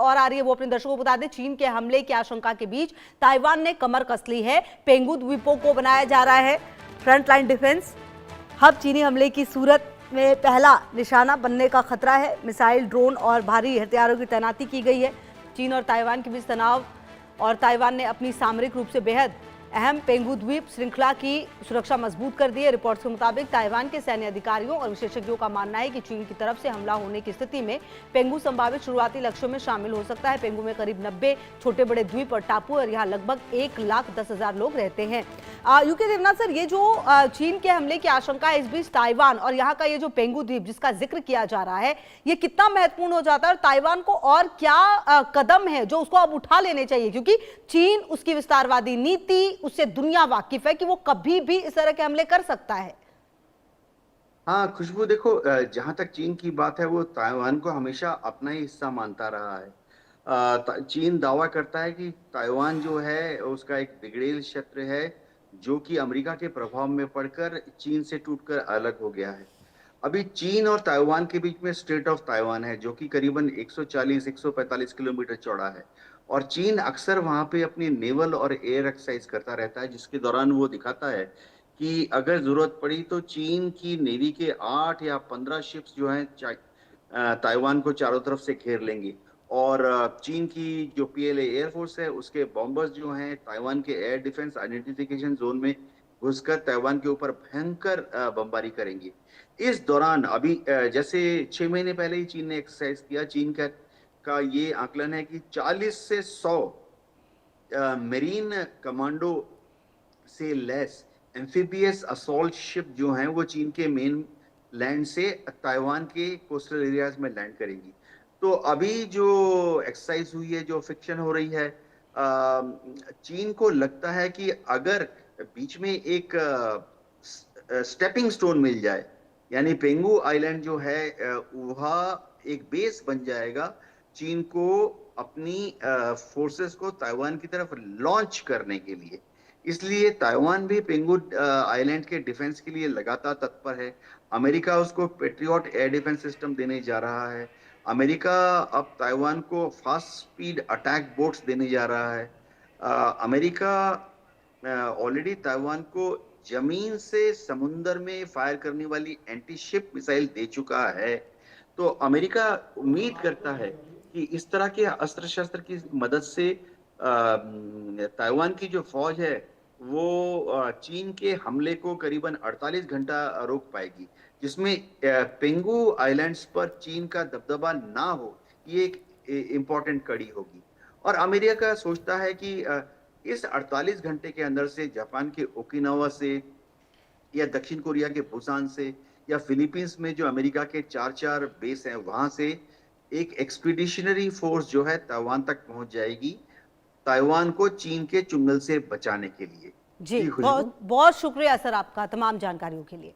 और आ रही है वो अपने दर्शकों को बता दें। चीन के हमले की आशंका के बीच ताइवान ने कमर कस ली है। पेंगू द्वीपों को बनाया जा रहा है फ्रंटलाइन डिफेंस हब। चीनी हमले की सूरत में पहला निशाना बनने का खतरा है। मिसाइल, ड्रोन और भारी हथियारों की तैनाती की गई है। चीन और ताइवान के बीच तनाव और ताइवान ने अपनी सामरिक रूप से बेहद अहम पेंगू द्वीप श्रृंखला की सुरक्षा मजबूत कर दी है। रिपोर्ट्स के मुताबिक ताइवान के सैन्य अधिकारियों और विशेषज्ञों का मानना है कि चीन की तरफ से हमला होने की स्थिति में पेंगू संभावित शुरुआती लक्ष्यों में शामिल हो सकता है। पेंगू में करीब 90 छोटे बड़े द्वीप और टापू और यहाँ लगभग 1,10,000 लोग रहते हैं। यूके देवनाथ सर, ये जो चीन के हमले की आशंका है, इस बीच ताइवान और यहाँ का ये जो पेंगू द्वीप जिसका जिक्र किया जा रहा है, ये कितना महत्वपूर्ण हो जाता है और ताइवान को और क्या कदम है जो उसको अब उठा लेने चाहिए, क्योंकि चीन, उसकी विस्तारवादी नीति, उससे दुनिया वाकिफ है कि वो कभी भी इस तरह के हमले कर सकता है। हाँ खुशबू, देखो जहां तक चीन की बात है, वो ताइवान को हमेशा अपना ही हिस्सा मानता रहा है। चीन दावा करता है कि ताइवान जो है उसका एक बिगड़ेल क्षेत्र है, जो कि अमेरिका के प्रभाव में पड़कर चीन से टूटकर अलग हो गया है। अभी चीन और ताइवान के बीच में स्ट्रेट ऑफ ताइवान है, जो कि करीबन 140-145 किलोमीटर चौड़ा है। और चीन अक्सर वहां पे अपनी नेवल और एयर एक्सरसाइज करता रहता है, जिसके दौरान वो दिखाता है कि अगर जरूरत पड़ी तो चीन की नेवी के 8 या 15 शिप्स जो हैं ताइवान को चारों तरफ से घेर लेंगे। और चीन की जो पीएलए एयरफोर्स है, उसके बॉम्बर्स जो हैं ताइवान के एयर डिफेंस आइडेंटिफिकेशन जोन में घुसकर ताइवान के ऊपर भयंकर बमबारी करेंगे। इस दौरान अभी जैसे 6 महीने पहले ही चीन ने एक्सरसाइज किया, चीन का ये आकलन है कि 40 से 100 मेरीन कमांडो से लेस एम्फीबियस असॉल्ट शिप जो हैं वो चीन के मेन लैंड से ताइवान के कोस्टल एरियाज में लैंड करेंगी। तो अभी जो एक्सरसाइज हुई है, जो फिक्शन हो रही है, चीन को लगता है कि अगर बीच में एक स्टेपिंग स्टोन मिल जाए, यानी पेंगू आइलैंड जो है वह एक बेस बन जाएगा चीन को अपनी फोर्सेस को ताइवान की तरफ लॉन्च करने के लिए। इसलिए ताइवान भी पेंगू आइलैंड के डिफेंस के लिए लगातार तत्पर है। अमेरिका उसको पेट्रियट एयर डिफेंस सिस्टम देने जा रहा है। अमेरिका अब ताइवान को फास्ट स्पीड अटैक बोट्स देने जा रहा है। अमेरिका ऑलरेडी ताइवान को जमीन से समुंदर में फायर करने वाली एंटी शिप मिसाइल दे चुका है। तो अमेरिका उम्मीद करता है कि इस तरह के अस्त्र शस्त्र की मदद से ताइवान की जो फौज है वो चीन के हमले को करीबन 48 घंटा रोक पाएगी, जिसमें पेंगू आइलैंड्स पर चीन का दबदबा ना हो, ये एक इम्पोर्टेंट कड़ी होगी। और अमेरिका सोचता है कि इस 48 घंटे के अंदर से जापान के ओकिनावा से या दक्षिण कोरिया के बुसान से या फिलीपींस में जो अमेरिका के 4 बेस हैं वहां से एक एक्सपीडिशनरी फोर्स जो है ताइवान तक पहुंच जाएगी, ताइवान को चीन के चुंगल से बचाने के लिए। जी, बहुत बहुत शुक्रिया सर आपका तमाम जानकारियों के लिए।